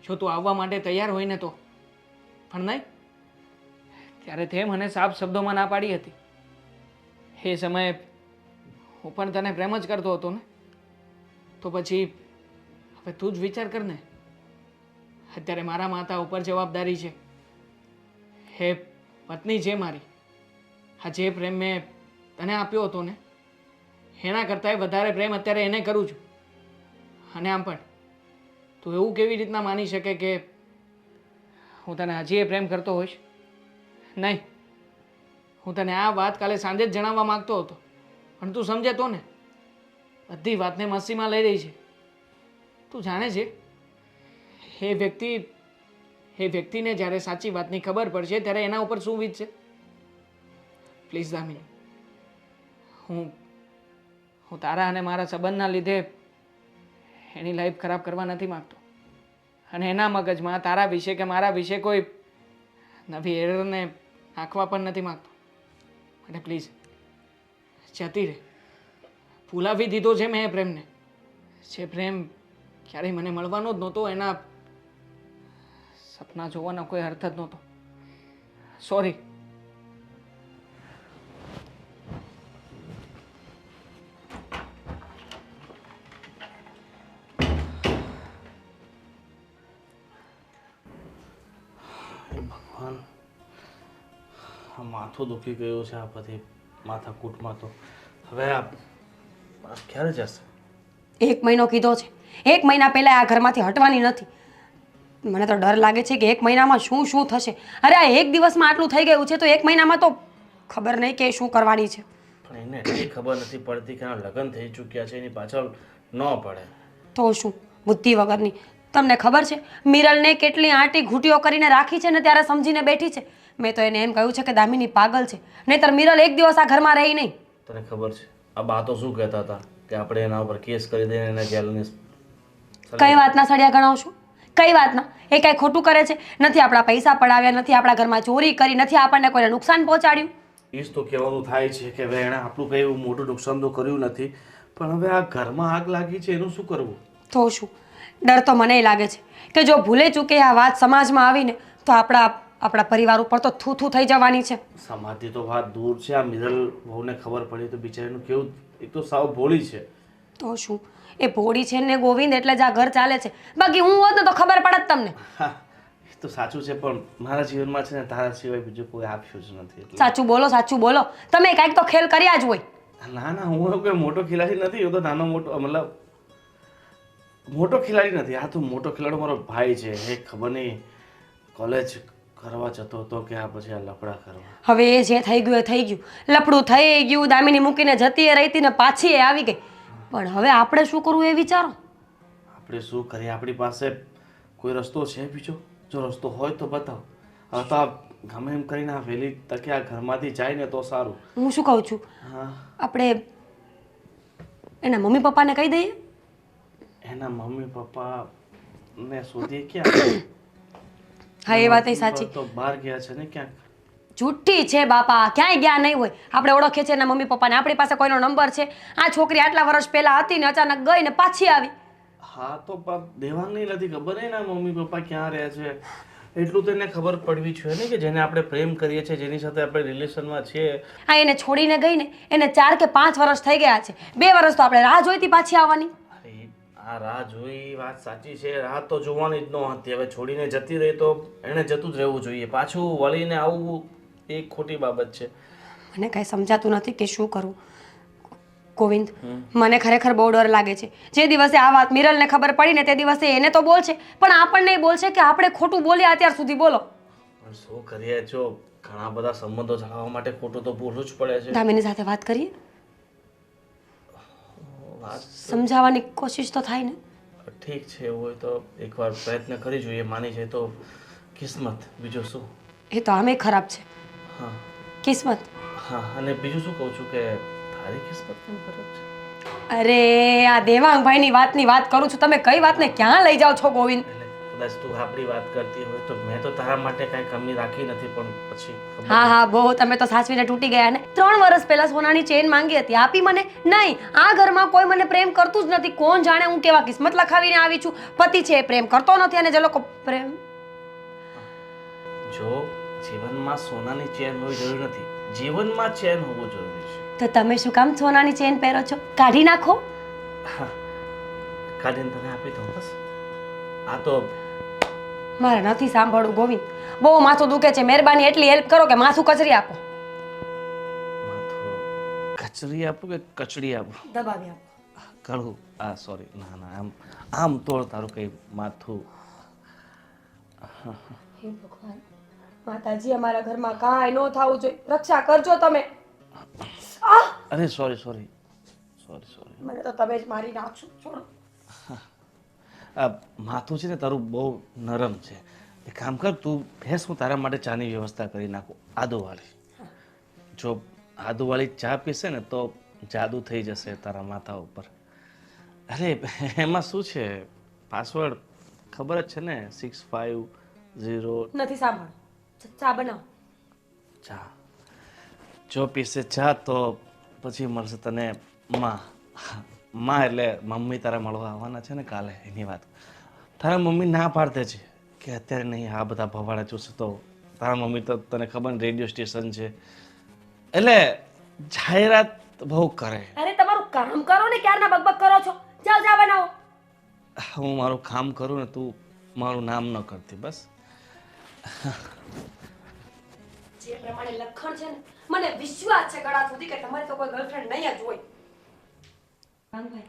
જો તું આવવા માટે તૈયાર હોય ને તો. પણ નહીં, ત્યારે તે મને સાફ શબ્દોમાં ના પાડી હતી. એ સમયે હું પણ તને પ્રેમ જ કરતો હતો ને, તો પછી હવે તું જ વિચાર કર ને. અત્યારે મારા માથા ઉપર જવાબદારી છે. હે પત્ની છે મારી. આ જે પ્રેમ મેં તને આપ્યો હતો ને, એના કરતાંય વધારે પ્રેમ અત્યારે એને કરું છું. અને આમ પણ તું એવું કેવી રીતના માની શકે કે હું તને હજી એ પ્રેમ કરતો હોઈશ? નહીં, હું તને આ વાત કાલે સાંજે જ જણાવવા માંગતો હતો, પણ તું સમજે તો ને. બધી વાતને મસ્તીમાં લઈ રહી છે. તું જાણે છે એ વ્યક્તિને જ્યારે સાચી વાતની ખબર પડશે ત્યારે એના ઉપર શું વીતશે? પ્લીઝ દામિની, હું તારા અને મારા સંબંધના લીધે એની લાઈફ ખરાબ કરવા નથી માંગતો, અને એના મગજમાં તારા વિશે કે મારા વિશે કોઈ નવી એરરને નાખવા પણ નથી માંગતો. અને પ્લીઝ જતી રહે. ભૂલાવી દીધો છે મેં એ પ્રેમને. જે પ્રેમ ક્યારેય મને મળવાનો જ નહોતો, એના સપના જોવાનો કોઈ અર્થ જ નહોતો. સોરી. ભગવાન, આ માથું દુખી ગયું છે આ બધી માથાકૂટમાં. તો હવે આ ક્યારે જશે? 1 મહિનો કીધો છે, 1 મહિના પહેલા આ ઘરમાંથી હટવાની નથી. મને તો ડર લાગે છે કે 1 મહિનામાં શું શું થશે. અરે આ 1 દિવસમાં આટલું થઈ ગયું છે તો 1 મહિનામાં તો ખબર નહીં કે શું કરવાની છે. પણ એને એટલી ખબર નથી પડતી કે આ લગ્ન થઈ ચૂક્યા છે એની પાછળ ન પડે. તો શું બુદ્ધિ વગરની. તમને ખબર છે મિરલને કેટલી આંટી ઘૂંટીઓ કરીને રાખી છે ને ત્યારે સમજીને બેઠી છે. મેં તો એને એમ કહ્યું છે કે દામિની પાગલ છે, નહીંતર મિરલ 1 દિવસ આ ઘરમાં રહી નહીં. તને ખબર છે આ બા તો શું કહેતા હતા કે આપણે એના ઉપર કેસ કરી દઈને એને જેલની કઈ વાતના સળિયા ગણાવશું? કઈ વાતના? એ કાંઈ ખોટું કરે છે? નથી આપણા પૈસા પડાવ્યા, નથી આપણા ઘરમાં ચોરી કરી, નથી આપણને કોઈને નુકસાન પહોંચાડ્યું. એ જ તો કહેવાનું થાય છે કે હવે એણે આપણું કંઈ એવું મોટું નુકસાન તો કર્યું નથી, પણ હવે આ ઘરમાં આગ લાગી છે એનું શું કરવું? તો શું ડર તો મને લાગે છે કે જો ભૂલે ચૂકે આ વાત સમાજમાં આવીને તો આપણા પરિવાર ઉપર તો થૂ થઈ જવાની છે. સમાજથી તો વાત દૂર છે, આ મિરલ બહુને ખબર પડી તો બિચારીનું કેવું. એક તો સાવ ભોળી છે. તો શું એ ભોળી છે ને ગોવિંદ એટલે જ આ ઘર ચાલે છે. બાકી હું હોત ને તો ખબર પડત તમને. હા એ તો સાચું છે, પણ મારા જીવનમાં છે ને તારા સિવાય બીજું કોઈ આપ્યું જ નથી એટલે. સાચું બોલો, સાચું બોલો. તમે કાંઈક તો ખેલ કર્યા જ હોય. ના ના, હું કોઈ મોટો ખેલાડી નથી. હું તો નાનો મોટો મતલબ મોટો ખેલાડી નથી. આ તો મોટો ખેલાડી મારો ભાઈ છે. એ ખબર નહીં કોલેજ કરવા જતો હતો કે આ પછી આ લફડા કરવા. હવે એ જે થઈ ગયું એ થઈ ગયું. લફડું થઈ ગયું, દામિની મૂકીને જતી એ રહી ને પાછી એ આવી ગઈ. પણ હવે આપણે શું કરવું એ વિચારો. આપણે શું કરીએ? આપણી પાસે કોઈ રસ્તો છે બીજો? જો રસ્તો હોય તો બતાવો. હવે તો આ ગમે એમ કરીને આ વહેલી તકે આ ઘરમાંથી જાય ને તો સારું. હું શું કહું છું, હા, આપણે એના મમ્મી પપ્પાને કહી દઈએ. એના મમ્મી પપ્પા ને શોધીએ ક્યાં? હા એ વાત સાચી. તો બહાર ગયા છે ને ક્યાંક. જુઠ્ઠી છે બાપા, ક્યાંય ગયા નહીં હોય. આપણે ઓળખીએ છીએ એના મમ્મી પપ્પાને, આપણી પાસે કોઈનો નંબર છે. આ છોકરી આટલા વર્ષ પહેલા હતી ને અચાનક ગઈ ને પાછી આવી. હા તો દેવાંગની નથી ખબર એના મમ્મી પપ્પા ક્યાં રહે છે. એટલું તો એને ખબર પડવી જોઈએ ને કે જેને આપણે પ્રેમ કરીએ છીએ, જેની સાથે આપણે રિલેશનમાં છીએ. હા એને છોડીને ગઈ ને એને 4 કે 5 વર્ષ થઈ ગયા છે. 2 વર્ષ તો આપણે રાહ જોઈતી પાછી આવવાની. અરે આ રાહ જોઈ વાત સાચી છે, રાહ તો જોવાની જ ન હતી. હવે છોડીને જતી રહી તો એણે જતું જ રહેવું જોઈએ. પાછું વળીને આવવું એ ખોટી બાબત છે. મને કાંઈ સમજાતું નથી કે શું કરવું. ગોવિંદ, મને ખરેખર બહુ ડર લાગે છે. જે દિવસે આ વાત મિરલને ખબર પડી ને તે દિવસે એને તો બોલશે, પણ આપણને બોલશે કે આપણે ખોટું બોલ્યા અત્યાર સુધી. બોલો પણ શું કરીએ? જો ઘણા બધા સંબંધો જાળવવા માટે ખોટું તો બોલવું જ પડે છે. દામિની સાથે વાત કરીએ, વાત સમજાવવાની કોશિશ તો થાય ને. ઠીક છે, એવું હોય તો એકવાર પ્રયત્ન કરી જોઈએ. માની જાય તો કિસ્મત, બીજું શું. એ તો આમે ખરાબ છે. હા કિસ્મત. હા, અને બીજું શું કહું છું કે તારી કિસ્મત કેમ ખરાબ છે? અરે આ દેવાંગભાઈની વાતની વાત કરું છું. તમે કઈ વાતને ક્યાં લઈ જાઓ છો ગોવિંદ? એટલે કદાચ તું આપણી વાત કરતી હોય તો મેં તો તારા માટે કાંઈ કમી રાખી નથી, પણ પછી ખબર હા હા બહુ તમે તો સાચવીને તૂટી ગયા ને. 3 વર્ષ પહેલા સોનાની ચેન માંગી હતી, આપી મને નહીં. આ ઘરમાં કોઈ મને પ્રેમ કરતું જ નથી. કોણ જાણે હું કેવા કિસ્મત લખાવીને આવી છું. પતિ છે એ પ્રેમ કરતો નથી, અને જે લોકો પ્રેમ. જો જીવનમાં સોનાની ચેન હોવી જરૂરી નથી, જીવનમાં ચેન હોવું જરૂરી છે. તો તમે શું કામ સોનાની ચેન પહેરો છો? કાઢી નાખો. હા, કાઢીને તને આપી દઉં બસ. આ તો મારે નથી સાંભળવું ગોવિંદ. બહુ માથું દુખે છે. મહેરબાની એટલી હેલ્પ કરો કે માથું કચરી આપો. માથું કચરી આપું કે કચડી આપું? દબાવી આપો. કળું. આ સોરી, ના ના, આમ આમ તોડ તારું કઈ માથું. હે ભગવાન, માતાજી અમારા ઘરમાં કાંઈ ન થવું જોઈએ. રક્ષા કરજો તમે. અરે સોરી સોરી સોરી સોરી. મને તો તમે જ મારી નાખશો. છોડો. આ માથું છે ને તારું બહુ નરમ છે. એક કામ કર, તું ભેંસ, હું તારા માટે ચાની વ્યવસ્થા કરી નાખું, આદુવાળી. જો આદુવાળી ચા પીશે ને તો જાદુ થઈ જશે તારા માથા ઉપર. અરે એમાં શું છે, પાસવર્ડ ખબર જ છે ને, 650. નથી સાંભળો. ચા બનાવો. ચા જો પીશે ચા તો પછી મળશે તને માં. માં એટલે મમ્મી તારા મળવા આવવાના છે ને કાલે, એની વાત. તારા મમ્મી ના પાડતે છે કે અત્યારે નહીં, આ બધા ભવાડા જોશે તો. તારા મમ્મી તો તને ખબર ને રેડિયો સ્ટેશન છે એટલે જાહેરાત બહુ કરે. અરે તમારું કામ કરો ને, ક્યારના બકબક કરો છો. જાઓ ચા બનાવો. હું મારું કામ કરું ને, તું મારું નામ ન કરતી બસ. જે પ્રમાણે લખણ છે ને, મને વિશ્વાસ છે ગળા સુધી કે તમારી તો કોઈ ગર્લફ્રેન્ડ નહીં જ હોય. ભાઈ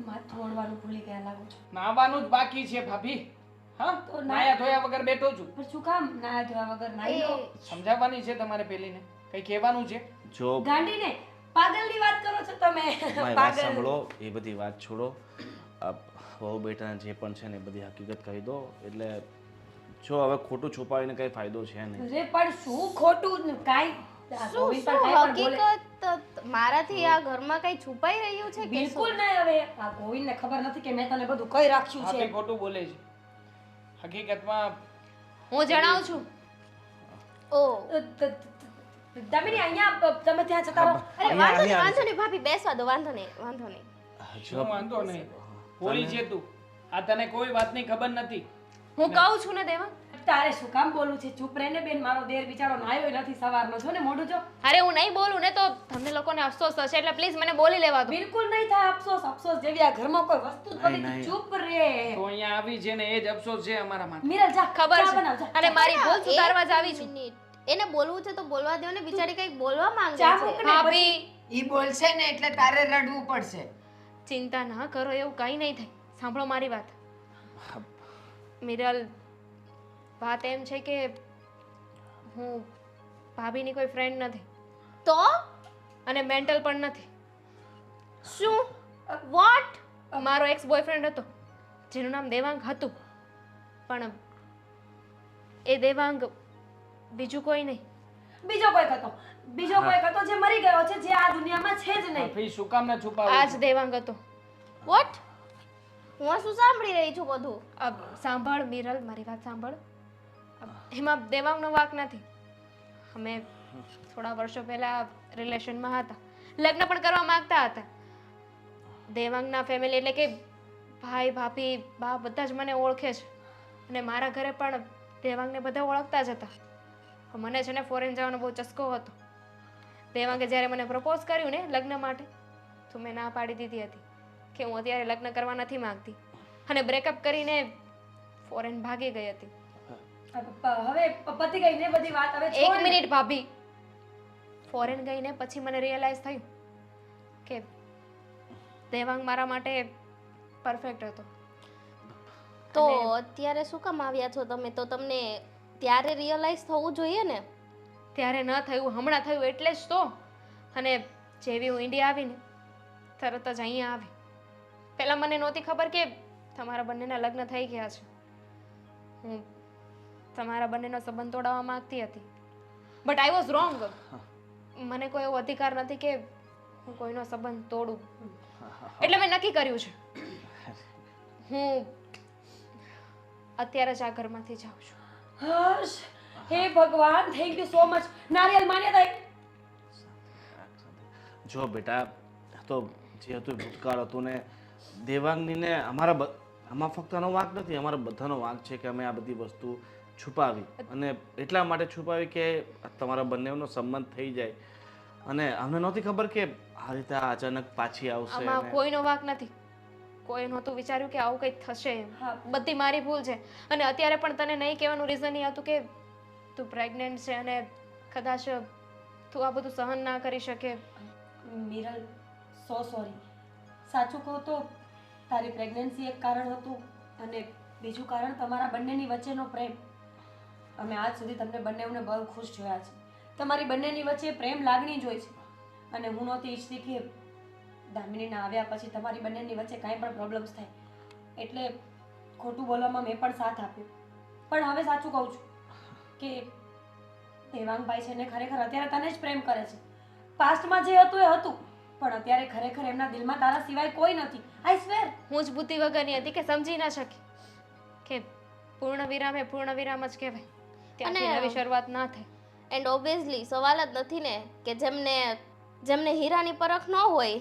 માથું ઓળવાનું ભૂલી ગયા લાગો છો. નાવાનું જ બાકી છે ભાભી. હા તો ના- નાયા ધોયા વગર બેઠો છું પણ શું કામ નાયા ધોયા વગર નાઈ લો સમજાવવાની છે તમારે પેલીને કઈ કહેવાનું છે જો ગાંડીને પાગલની વાત કરો છો તમે મારી વાત પાગલ સાંભળો, એ બધી વાત છોડો. આ વહુ બેટાને જે પણ છે ને એ બધી હકીકત કહી દો. એટલે જો હવે ખોટું છુપાવીને કઈ ફાયદો છે નહીં. અરે પણ શું ખોટું કાંઈ આ શું ગોવિંદ પણ કાંઈ પણ બોલે. હકીકત મારાથી આ ઘરમાં કઈ છુપાઈ રહ્યું છે કે બિલકુલ નહીં. હવે આ ગોવિંદને ખબર નથી કે મેં તને બધું કઈ રાખ્યું હા છે. કઈ ખોટું બોલે છે હકીકતમાં હું જણાવું છું. ઓ દામિની અહીંયા તમે ત્યાં જતા રહો. અરે વાંધો નહીં વાંધો નહીં ભાભી બેસવા દો વાંધો નહીં વાંધો નહીં શું વાંધો નહીં બોલી છે તું આ તને કોઈ વાતની ખબર નથી હું કહું છું ને દેવાંગ, તારે શું કામ બોલવું છે? ચૂપ રહીને બેન, મારો દેર બિચારો નાયો નથી સવારનો. જો ને મોઢું જો. અરે હું નહીં બોલું ને તો તમને લોકોને અફસોસ થશે, એટલે પ્લીઝ મને બોલી લેવા દો. બિલકુલ નહીં થાય અફસોસ. અફસોસ જેવી આ ઘરમાં કોઈ વસ્તુ જ નહીં, નથી. નહીં. ચૂપ રે. તો અહીંયા આવી છે ને એ જ અફસોસ છે અમારા માટે મિરલ જા ખબર ચા છે બનાવ, જા. અને મારી ભૂલ એક સુધારવા જ આવી છું. મિનિટ. એને બોલવું છે તો બોલવા દો ને બિચારી કંઈક બોલવા માંગે ચા છે મૂક ને. ભાભી ઈ બોલશે ને એટલે તારે રડવું પડશે. ચિંતા ના કરો, એવું કંઈ નહીં થાય. સાંભળો મારી વાત. મિરલ, વાત એમ છે કે હું ભાભીની કોઈ ફ્રેન્ડ નથી તો અને મેન્ટલ પણ નથી. શું વોટ મારો એક્સ બોયફ્રેન્ડ હતો જેનું નામ દેવાંગ હતું, પણ એ દેવાંગ બીજું કોઈ નહીં. બીજો કોઈ હતો. બીજો કોઈ હતો જે મરી ગયો છે, જે આ દુનિયામાં છે જ નહીં. ભાભી શું કામ ન છુપાવું આ જ દેવાંગ હતો. વોટ હું આ શું સાંભળી રહી છું બધું અબ સાંભળ મિરલ, મારી વાત સાંભળ. એમાં દેવાંગનો વાંક નથી. અમે થોડા વર્ષો પહેલા રિલેશનમાં હતા, લગ્ન પણ કરવા માંગતા હતા. દેવાંગના ફેમિલી એટલે કે ભાઈ ભાભી બા બધા જ મને ઓળખે છે અને મારા ઘરે પણ દેવાંગને બધા ઓળખતા જ હતા. મને છે ને ફોરેન જવાનો બહુ ચસ્કો હતો. દેવાંગે જ્યારે મને પ્રપોઝ કર્યું ને લગ્ન માટે, તો મેં ના પાડી દીધી હતી કે હું અત્યારે લગ્ન કરવા નથી માંગતી અને બ્રેકઅપ કરીને ફોરેન ભાગી ગઈ હતી. હવે પતી ગઈ ને બધી વાત. હવે એક છોડ ને. મિનિટ ભાભી, ફોરેન ગઈને પછી મને રિયલાઇઝ થયું કે દેવાંગ મારા માટે પરફેક્ટ હતો. તો અત્યારે શું કામ આવ્યા છો તમે તો તમને ત્યારે રિયલાઇઝ થવું જોઈએ ને ત્યારે ન થયું, હમણાં થયું એટલે જ તો. અને જેવી હું ઇન્ડિયા આવીને તરત જ અહીંયા આવી. પહેલાં મને નહોતી ખબર કે તમારા બંનેના લગ્ન થઈ ગયા છે. હું તમારા બંનેનો સંબંધ તોડાવવા માંગતી હતી, બટ આઈ વોઝ રોંગ. મને કોઈ એવો અધિકાર નથી કે હું કોઈનો સંબંધ તોડું. એટલે મેં નક્કી કર્યું છે હું અત્યારે જ આ ઘરમાંથી જાઉં છું. હર્ષ, હે ભગવાન, થેન્ક યુ સો મચ. નારિયેલ માન્યતા. જો બેટા, તો જે હતું એ ભૂતકાળ હતું ને દેવાંગની ને આમાં ફક્ત એનો વાંક નથી, અમારા બધાનો વાંક છે કે અમે આ બધી વસ્તુ છુપાવી. અને એટલા માટે છુપાવી કે તમારા બંનેનો સંબંધ થઈ જાય. અને અમને નહોતી ખબર કે આ રીતે આ અચાનક પાછી આવશે. આમાં અને કોઈનો વાંક નથી. કોઈ નહોતું વિચાર્યું કે આવું કંઈક થશે એમ. બધી મારી ભૂલ છે. અને અત્યારે પણ તને નહીં કહેવાનું રીઝન એ હતું કે તું પ્રેગ્નન્ટ છે અને કદાચ તું આ બધું સહન ના કરી શકે. મિરલ, સો સોરી. સાચું કહું તો તારી પ્રેગ્નન્સી એક કારણ હતું અને બીજું કારણ તમારા બંનેની વચ્ચેનો પ્રેમ. અમે આજ સુધી તમને બંનેને બહુ ખુશ જોયા છે. તમારી બંનેની વચ્ચે પ્રેમ લાગણી જ હોય છે. અને હું નહોતી ઈચ્છતી કે દામિનીના આવ્યા પછી તમારી બંનેની વચ્ચે કાંઈ પણ પ્રોબ્લેમ્સ થાય. એટલે ખોટું બોલવામાં મેં પણ સાથ આપ્યો. પણ હવે સાચું કહું છું કે દેવાંગભાઈ છે ને ખરેખર અત્યારે તને જ પ્રેમ કરે છે. પાસ્ટમાં જે હતું એ હતું, પણ અત્યારે ખરેખર એમના દિલમાં તારા સિવાય કોઈ નથી. આઈ સ્વેર. હું જ બુદ્ધિ વગરની હતી કે સમજી ના શકી કે પૂર્ણ વિરામ એ પૂર્ણ વિરામ જ કહેવાય. ત્યાંથી અને નવી શરૂઆત ના થાય. એન્ડ ઓબ્વિયસલી સવાલ જ નથી ને કે જેમને હીરાની પરખ ન હોય,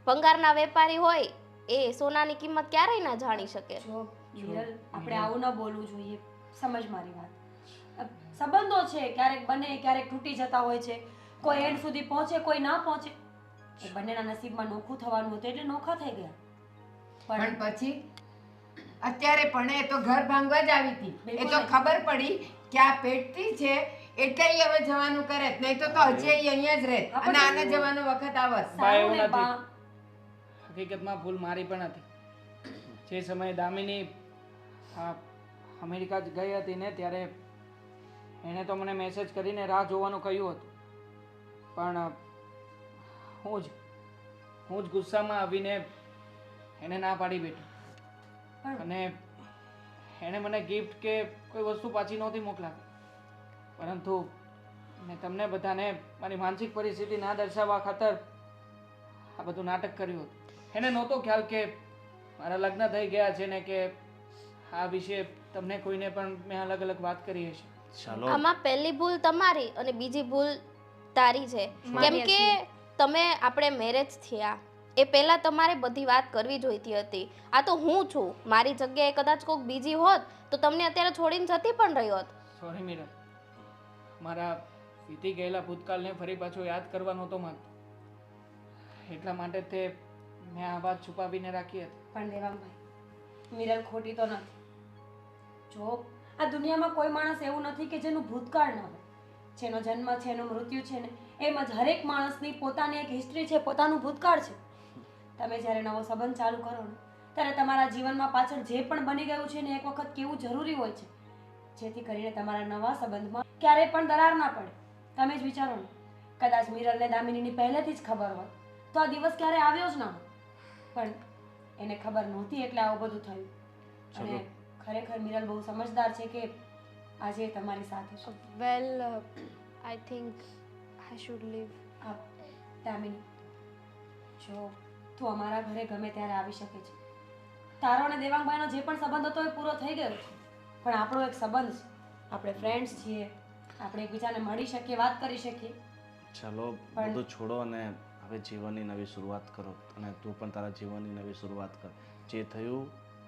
ભંગારના વેપારી હોય, એ સોનાની કિંમત ક્યારેય ના જાણી શકે. જો મિરલ, આપણે આવું ન બોલવું જોઈએ. સમજ મારી વાત. સંબંધો છે, ક્યારેક બને ક્યારેક તૂટી જતા હોય છે. કોઈ એન્ડ સુધી પહોંચે, કોઈ ના પહોંચે. એ બંનેના નસીબમાં નોખું થવાનું હતું એટલે નોખા થઈ ગયા. પણ પછી અત્યારે પણ એ તો ઘર ભાંગવા જ આવી હતી. એ તો ખબર પડી કે આ પેટતી છે એટલે ઈ હવે જવાનું કરે, નહીં તો હજી ઈ અહીંયા જ રહે અને આને જવાનો વખત આવત. બા સારું એવું ને નથી. બા. હકીકતમાં ભૂલ મારી પણ હતી. જે સમયે દામિની હા અમેરિકા જ ગઈ હતી ને ત્યારે એણે તો મને મેસેજ કરીને રાહ જોવાનું કહ્યું હતું, પણ હું જ ગુસ્સામાં આવીને એને ના પાડી બેઠો અને એણે મને ગિફ્ટ કે કોઈ વસ્તુ પાછી નહોતી મોકલાવી, પરંતુ મેં તમને બધાને મારી માનસિક પરિસ્થિતિ ના દર્શાવવા ખાતર આ બધું નાટક કર્યું હતું. એને નહોતો ખ્યાલ કે મારા લગ્ન થઈ ગયા છે ને કે આ વિશે તમને કોઈને પણ મેં અલગ અલગ વાત કરી હશે. ચાલો આમાં પહેલી ભૂલ તમારી અને બીજી ભૂલ તારી છે, કેમ કે તમે આપણે મેરેજ થયા એ પહેલા તમારે બધી વાત કરવી જોઈતી હતી. આ તો હું છું, મારી જગ્યાએ કદાચ કોઈક બીજી હોત તો તમને અત્યારે છોડીને જતી પણ રહી હોત. સોરી મીરા, મારા વીતી ગયેલા ભૂતકાળને ફરી પાછો યાદ કરવા નહોતો માંગતો, એટલા માટે તે મેં આ વાત છુપાવીને રાખી હતી. પણ દેવાંગભાઈ, મિરર ખોટી તો નથી. જો આ દુનિયામાં કોઈ માણસ એવું નથી કે જેનું ભૂતકાળ ન હોય. જેનો જન્મ છે, એનું મૃત્યુ છે ને, એમ જ હરેક માણસની પોતાની એક હિસ્ટ્રી છે, પોતાનું ભૂતકાળ છે. તમે જ્યારે નવો સંબંધ ચાલુ કરો ને ત્યારે તમારા જીવનમાં પાછળ જે પણ બની ગયું છે ને એક વખત કેવું જરૂરી હોય છે, જેથી કરીને તમારા નવા સંબંધમાં ક્યારેય પણ દરાર ના પડે. તમે જ વિચારો ને, કદાચ મિરરને દામિનીની પહેલેથી જ ખબર હોત તો આ દિવસ ક્યારે આવ્યો જ ના હોત, પણ એને ખબર નહોતી એટલે આવું બધું થયું. અને ખરેખર મિરર બહુ સમજદાર છે કે આજે એ તમારી સાથે છે. Well I think I should leave. હા દામિની, જો તું અમારા ઘરે ગમે ત્યારે આવી શકે છે. તારો અને દેવાંગભાઈનો જે પણ સંબંધ હતો એ પૂરો થઈ ગયો છે, પણ આપણો એક સંબંધ છે. આપણે ફ્રેન્ડ્સ છીએ, આપણે એકબીજાને મળી શકીએ, વાત કરી શકીએ. ચાલો બધું છોડો અને હવે જીવનની નવી શરૂઆત કરો, અને તું પણ તારા જીવનની નવી શરૂઆત કર. જે થયું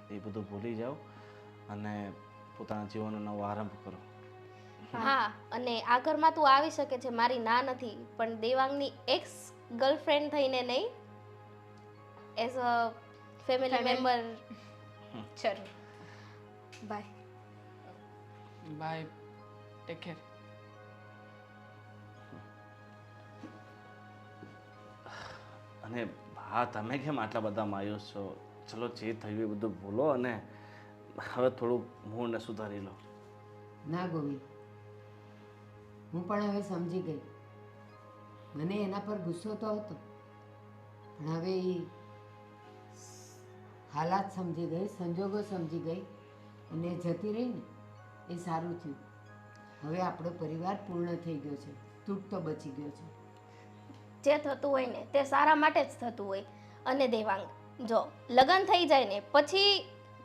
એ બધું ભૂલી જાઓ અને પોતાના જીવનનો નવો આરંભ કરો. હા, અને આ ઘરમાં તું આવી શકે છે, મારી ના નથી, પણ દેવાંગની એક્સ ગર્લફ્રેન્ડ થઈને નહીં, એઝ અ ફેમિલી મેમ્બર. ચલો બાય. Bye, take care. અને હા, તમે કેમ આટલા બધા માયુસ છો? ચલો જે થયું એ બધું ભૂલો અને હવે થોડું મૂળને સુધારી લો. ના ગોવિંદ, હું પણ હવે સમજી ગઈ. મને એના પર ગુસ્સો તો હતો, પણ હવે એ હાલાત સમજી ગઈ, સંજોગો સમજી ગઈ અને જતી રહી ને એ સારું થયું. હવે આપણો પરિવાર પૂર્ણ થઈ ગયો છે, તૂટ તો બચી ગયો છે. જે થતું હોય ને તે સારા માટે જ થતું હોય. અને દેવાંગ, જો લગ્ન થઈ જાય ને પછી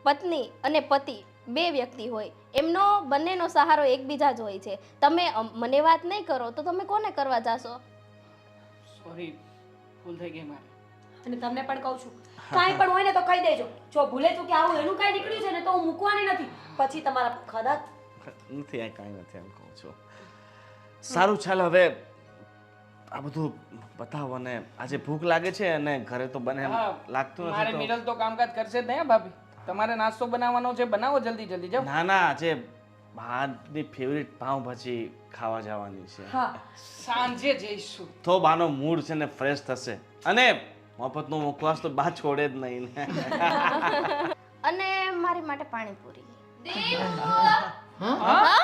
પત્ની અને પતિ બે વ્યક્તિ હોય, એમનો બંનેનો સહારો એકબીજા જ હોય છે. તમે મને વાત નહીં કરો તો તમે કોને કરવા જાશો? સોરી, ભૂલ થઈ ગઈ મારી. અને તમને પણ કહું છું, કાંઈ પણ હોય ને તો કહી દેજો. જો ભૂલે ચૂકે આવું એનું કાંઈ નીકળ્યું છે ને તો હું મૂકવાની નથી, પછી તમારા ખરા નથી, આ કાંઈ નથી એમ કહું છું. સારું, ચાલ હવે આ બધું બતાવો. અને આજે ભૂખ લાગે છે અને ઘરે તો બને એમ હા, લાગતું મારે નથી. મિરલ તો કામકાજ કરશે જ નહીં ભાભી. તમારે નાસ્તો બનાવવાનો છે, બનાવો જલ્દી જલ્દી જાઓ. ના ના, આજે બાની ફેવરિટ પાઉંભાજી ખાવા જવાની છે. હા સાંજે જઈશું. તો બાનો મૂડ છે ને ફ્રેશ થશે, અને મફતનો મુખવાસ તો બા છોડે જ નહીં ને. અને મારી માટે પાણીપુરી. હા હા